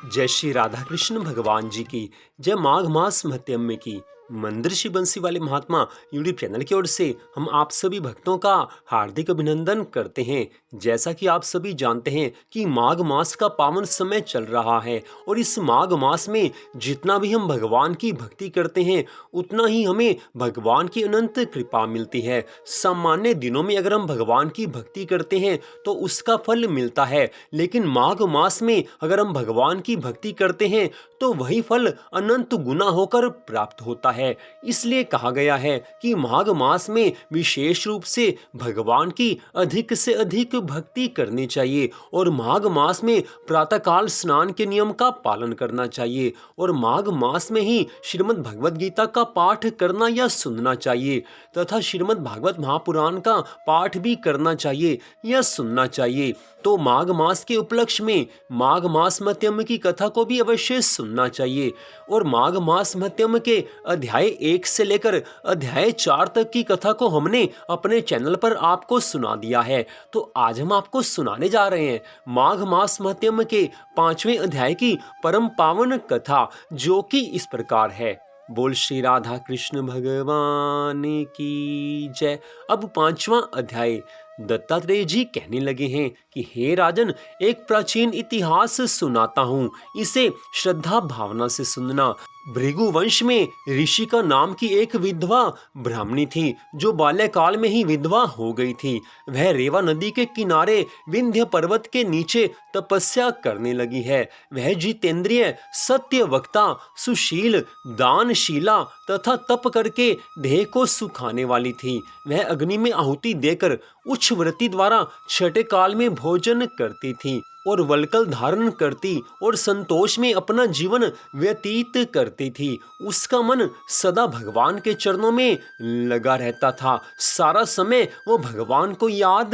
जय श्री राधा कृष्ण भगवान जी की जय। माघ मास महत्म्य की मंदिर श्री बंसी वाले महात्मा यूट्यूब चैनल की ओर से हम आप सभी भक्तों का हार्दिक अभिनंदन करते हैं। जैसा कि आप सभी जानते हैं कि माघ मास का पावन समय चल रहा है और इस माघ मास में जितना भी हम भगवान की भक्ति करते हैं उतना ही हमें भगवान की अनंत कृपा मिलती है। सामान्य दिनों में अगर हम भगवान की भक्ति करते हैं तो उसका फल मिलता है, लेकिन माघ मास में अगर हम भगवान की भक्ति करते हैं तो वही फल अनंत गुना होकर प्राप्त होता है। इसलिए कहा गया है कि माघ मास में विशेष रूप से भगवान की अधिक से अधिक भक्ति करनी चाहिए और माघ मास में प्रातःकाल स्नान के नियम का पालन करना चाहिए और माघ मास में ही श्रीमद् भगवद गीता का पाठ करना या सुनना चाहिए तथा श्रीमद् भागवत महापुराण का पाठ भी करना चाहिए या सुनना चाहिए। तो माघ मास के उपलक्ष्य में माघ मास महत्म्य की कथा को भी अवश्य सुनना चाहिए और माघ मास महत्म्य के अध्याय 1 से लेकर अध्याय 4 तक की कथा को हमने अपने चैनल पर आपको सुना दिया है। तो आज हम आपको सुनाने जा रहे हैं माघ मास महत्म्य के 5वें अध्याय की परम पावन कथा, जो कि इस प्रकार है। बोल श्री राधा कृष्ण भगवान की जय। अब 5वां अध्याय। दत्तात्रेय जी कहने लगे हैं कि हे राजन, एक प्राचीन इतिहास सुनाता हूँ, इसे श्रद्धा भावना से सुनना। भृगु वंश में ऋषि का नाम की एक विधवा ब्राह्मणी थी जो बाल्यकाल में ही विधवा हो गई थी। वह रेवा नदी के किनारे विंध्य पर्वत के नीचे तपस्या करने लगी है। वह जितेंद्रिय, सत्य वक्ता, सुशील, दानशीला तथा तप करके देह को सुखाने वाली थी। वह अग्नि में आहुति देकर उच्च व्रति द्वारा छठे काल में भोजन करती थी और वल्कल धारण करती और संतोष में अपना जीवन व्यतीत करती थी। उसका मन सदा भगवान के चरणों में लगा रहता था। सारा समय वो भगवान को याद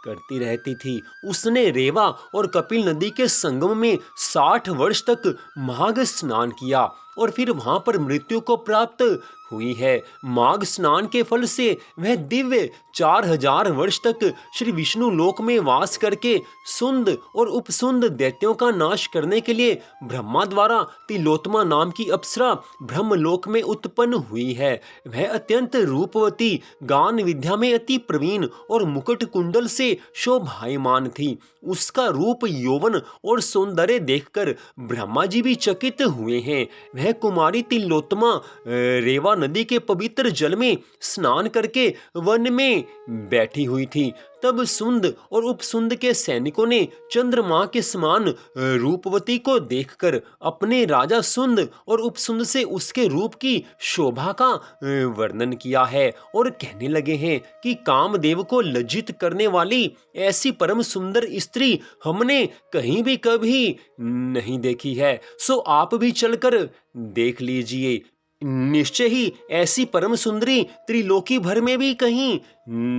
करती रहती थी। उसने रेवा और कपिल नदी के संगम में 60 वर्ष तक माघ स्नान किया और फिर वहां पर मृत्यु को प्राप्त हुई है। माघ स्नान के फल से वह दिव्य 4000 वर्ष तक श्री विष्णु लोक में वास करके सुंद और उपसुंद दैत्यों का नाश करने के लिए ब्रह्मा द्वारा तिलोत्तमा नाम की अप्सरा ब्रह्मलोक में उत्पन्न हुई है। वह अत्यंत रूपवती, गान विद्या में अति प्रवीण और मुकुट कुंडल से शोभायमान थी। उसका रूप, यौवन और सौंदर्य देखकर ब्रह्मा जी भी चकित हुए हैं। वह कुमारी तिलोत्तमा रेवा नदी के पवित्र जल में स्नान करके वन में बैठी हुई थी। तब सुंद और उपसुंद के सैनिकों ने चंद्रमा के समान रूपवती को देखकर अपने राजा सुंद और उपसुंद से उसके रूप की शोभा का वर्णन किया है और कहने लगे हैं कि कामदेव को लज्जित करने वाली ऐसी परम सुंदर स्त्री हमने कहीं भी कभी नहीं देखी है। सो आप भी चलकर देख लीजिए। निश्चय ही ऐसी परम सुंदरी त्रिलोकी भर में भी कहीं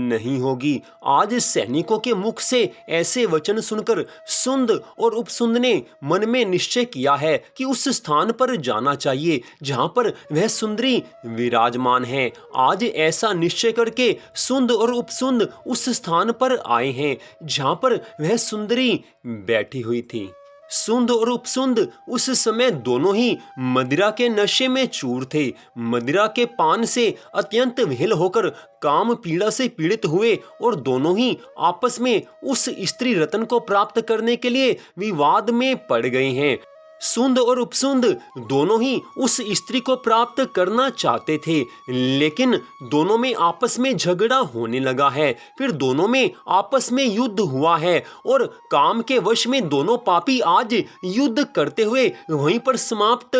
नहीं होगी। आज सैनिकों के मुख से ऐसे वचन सुनकर सुंद और उपसुंद ने मन में निश्चय किया है कि उस स्थान पर जाना चाहिए जहां पर वह सुंदरी विराजमान है। आज ऐसा निश्चय करके सुंद और उपसुंद उस स्थान पर आए हैं जहां पर वह सुंदरी बैठी हुई थी। सुंद और उपसुंद उस समय दोनों ही मदिरा के नशे में चूर थे। मदिरा के पान से अत्यंत विह्वल होकर काम पीड़ा से पीड़ित हुए और दोनों ही आपस में उस स्त्री रत्न को प्राप्त करने के लिए विवाद में पड़ गए हैं। सुंद और उपसुंद दोनों ही उस स्त्री को प्राप्त करना चाहते थे, लेकिन दोनों में आपस में झगड़ा होने लगा है। फिर दोनों में आपस में युद्ध हुआ है और काम के वश में दोनों पापी आज युद्ध करते हुए वहीं पर समाप्त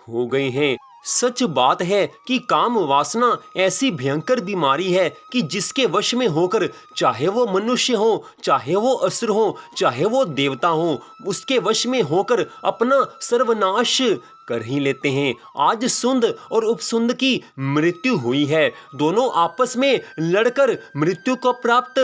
हो गए हैं। सच बात है कि काम वासना ऐसी भयंकर बीमारी है कि जिसके वश में होकर चाहे वो मनुष्य हो, चाहे वो असुर हो, चाहे वो देवता हो, उसके वश में होकर अपना सर्वनाश कर ही लेते हैं। आज सुंद और उपसुंद की मृत्यु हुई है। दोनों आपस में लड़कर मृत्यु को प्राप्त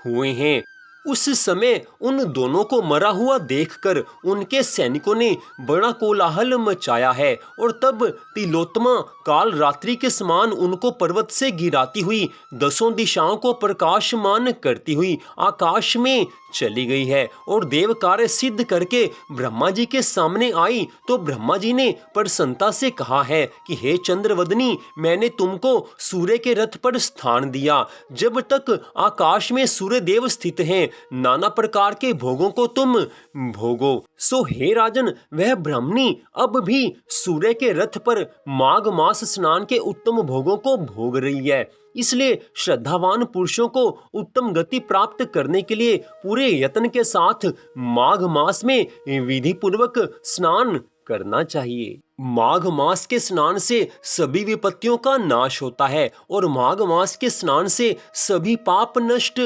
हुए हैं। उस समय उन दोनों को मरा हुआ देखकर उनके सैनिकों ने बड़ा कोलाहल मचाया है और तब तिलोत्तमा काल रात्रि के समान उनको पर्वत से गिराती हुई 10 दिशाओं को प्रकाशमान करती हुई आकाश में चली गई है और देव कार्य सिद्ध करके ब्रह्मा जी के सामने आई। तो ब्रह्मा जी ने प्रसन्नता से कहा है कि हे चंद्रवदनी, मैंने तुमको सूर्य के रथ पर स्थान दिया। जब तक आकाश में सूर्य देव स्थित हैं, नाना प्रकार के भोगों को तुम भोगो। सो हे राजन, वह ब्राह्मणी अब भी सूर्य के रथ पर माघ मास स्नान के उत्तम भोगों को भोग रही है। इसलिए श्रद्धावान पुरुषों को उत्तम गति प्राप्त करने के लिए पूरे यत्न के साथ माघ मास में विधि पूर्वक स्नान करना चाहिए। माघ मास के स्नान से सभी विपत्तियों का नाश होता है और माघ मास के स्नान से सभी पाप नष्ट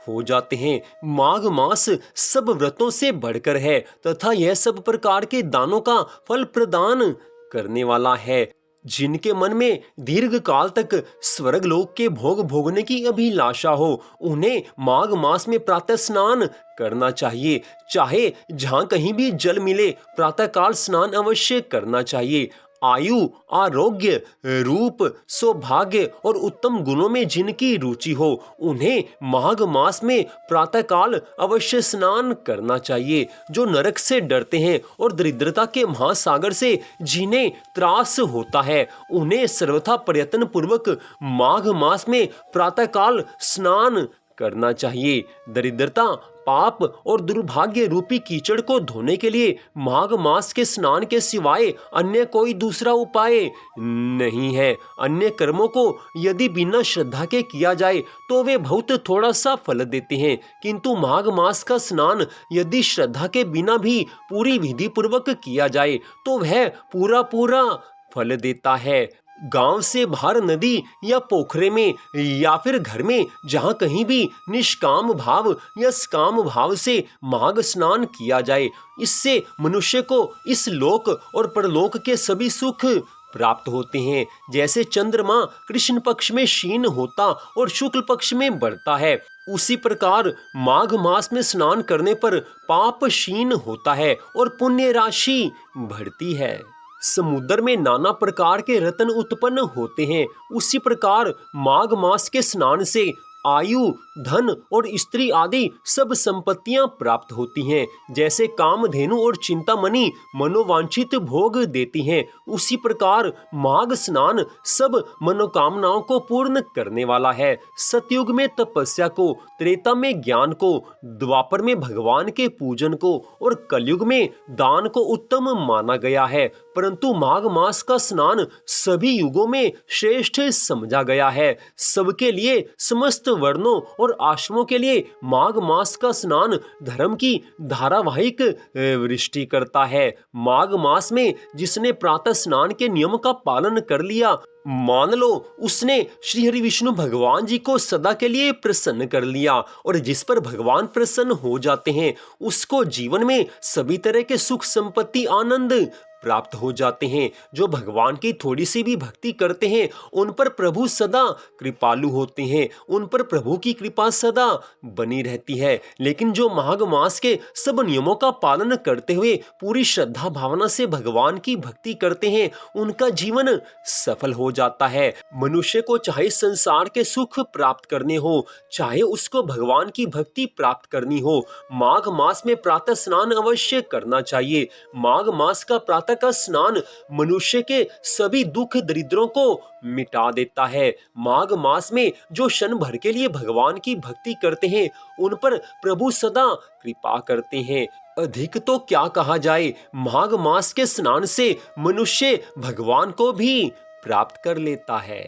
हो जाते हैं। माघ मास सब व्रतों से बढ़कर है तथा यह सब प्रकार के दानों का फल प्रदान करने वाला है। जिनके मन में दीर्घ काल तक स्वर्ग लोक के भोग भोगने की अभिलाषा हो, उन्हें माघ मास में प्रातः स्नान करना चाहिए। चाहे जहां कहीं भी जल मिले, प्रातः काल स्नान अवश्य करना चाहिए। आयु, आरोग्य, रूप, सौभाग्य और उत्तम गुणों में जिनकी रुचि हो, उन्हें माघ मास में प्रातः काल अवश्य स्नान करना चाहिए। जो नरक से डरते हैं और दरिद्रता के महासागर से जिन्हें त्रास होता है, उन्हें सर्वथा प्रयत्न पूर्वक माघ मास में प्रातः काल स्नान करना चाहिए। दरिद्रता, पाप और दुर्भाग्य रूपी कीचड़ को धोने के लिए माघ मास के स्नान के सिवाय अन्य कोई दूसरा उपाय नहीं है। अन्य कर्मों को यदि बिना श्रद्धा के किया जाए तो वे बहुत थोड़ा सा फल देते हैं, किंतु माघ मास का स्नान यदि श्रद्धा के बिना भी पूरी विधि पूर्वक किया जाए तो वह पूरा पूरा फल देता है। गांव से बाहर नदी या पोखरे में या फिर घर में जहां कहीं भी निष्काम भाव या सकाम भाव से माघ स्नान किया जाए, इससे मनुष्य को इस लोक और परलोक के सभी सुख प्राप्त होते हैं। जैसे चंद्रमा कृष्ण पक्ष में क्षीण होता और शुक्ल पक्ष में बढ़ता है, उसी प्रकार माघ मास में स्नान करने पर पाप क्षीण होता है और पुण्य राशि बढ़ती है। समुद्र में नाना प्रकार के रत्न उत्पन्न होते हैं, उसी प्रकार माघ मास के स्नान से आयु, धन और स्त्री आदि सब संपत्तियां प्राप्त होती हैं। जैसे कामधेनु और चिंतामणि मनोवांछित भोग देती हैं, उसी प्रकार माघ स्नान सब मनोकामनाओं को पूर्ण करने वाला है। सतयुग में तपस्या को, त्रेता में ज्ञान को, द्वापर में भगवान के पूजन को और कलयुग में दान को उत्तम माना गया है, परंतु माघ मास का स्नान सभी युगों में श्रेष्ठ समझा गया है। सबके लिए, समस्त वर्णों और आश्रमों के लिए माघ मास का स्नान धर्म की धारावाहिक वृष्टि करता है। माघ मास में जिसने प्रातः स्नान के नियम का पालन कर लिया, मान लो उसने श्री हरि विष्णु भगवान जी को सदा के लिए प्रसन्न कर लिया, और जिस पर भगवान प्रसन्न हो जाते हैं उसको जीवन में सभी तरह के सुख, संपत्ति, आनंद प्राप्त हो जाते हैं। जो भगवान की थोड़ी सी भी भक्ति करते हैं उन पर प्रभु सदा कृपालु होते हैं, उन पर प्रभु की कृपा सदा बनी रहती है। लेकिन जो माघ मास के सब नियमों का पालन करते हुए पूरी श्रद्धा भावना से भगवान की भक्ति करते हैं, उनका जीवन सफल हो जाता है। मनुष्य को चाहे संसार के सुख प्राप्त करने हो, चाहे उसको भगवान की भक्ति प्राप्त करनी हो, माघ मास में प्रातः स्नान अवश्य करना चाहिए। माघ मास का प्रातः का स्नान मनुष्य के सभी दुख दरिद्रों को मिटा देता है। माघ मास में जो क्षण भर के लिए भगवान की भक्ति करते हैं उन पर प्रभु सदा कृपा करते हैं। अधिक तो क्या कहा जाए, माघ मास के स्नान से मनुष्य भगवान को भी प्राप्त कर लेता है।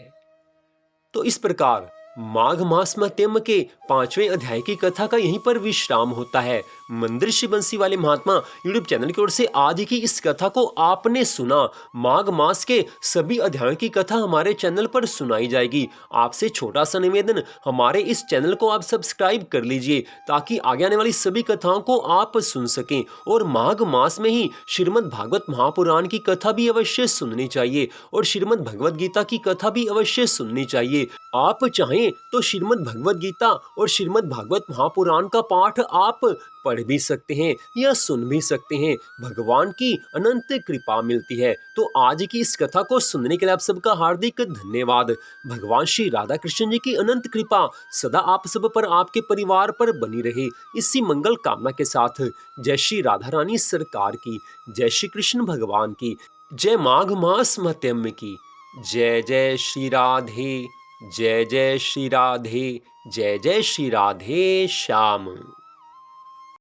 तो इस प्रकार माघ मास महत्म के 5वें अध्याय की कथा का यहीं पर विश्राम होता है। मंदिर बंसी वाले महात्मा यूट्यूब चैनल की ओर से आज की इस कथा को आपने सुना। माघ मास के सभी अध्यायों की कथा हमारे चैनल पर सुनाई जाएगी। आपसे छोटा सा निवेदन, हमारे इस चैनल को आप सब्सक्राइब कर लीजिए ताकि आगे आने वाली सभी कथाओं को आप सुन सकें। और माघ मास में ही श्रीमद् भागवत महापुराण की कथा भी अवश्य सुननी चाहिए और श्रीमद् भगवद गीता की कथा भी अवश्य सुननी चाहिए। आप चाहें चाहें तो श्रीमद् भगवत गीता और श्रीमद् भागवत महापुराण का पाठ आप पढ़ भी सकते हैं या सुन भी सकते हैं। भगवान की अनंत कृपा मिलती है। तो आज की इस कथा को सुनने के लिए आप सबका हार्दिक धन्यवाद। भगवान श्री राधा कृष्ण जी की अनंत कृपा सदा आप सब पर, आपके परिवार पर बनी रहे, इसी मंगल कामना के साथ जय श्री राधा रानी सरकार की, जय श्री कृष्ण भगवान की, जय माघ मास महत्म्य की। जय जय श्री राधे, जय जय श्री राधे, जय जय श्री राधे श्याम।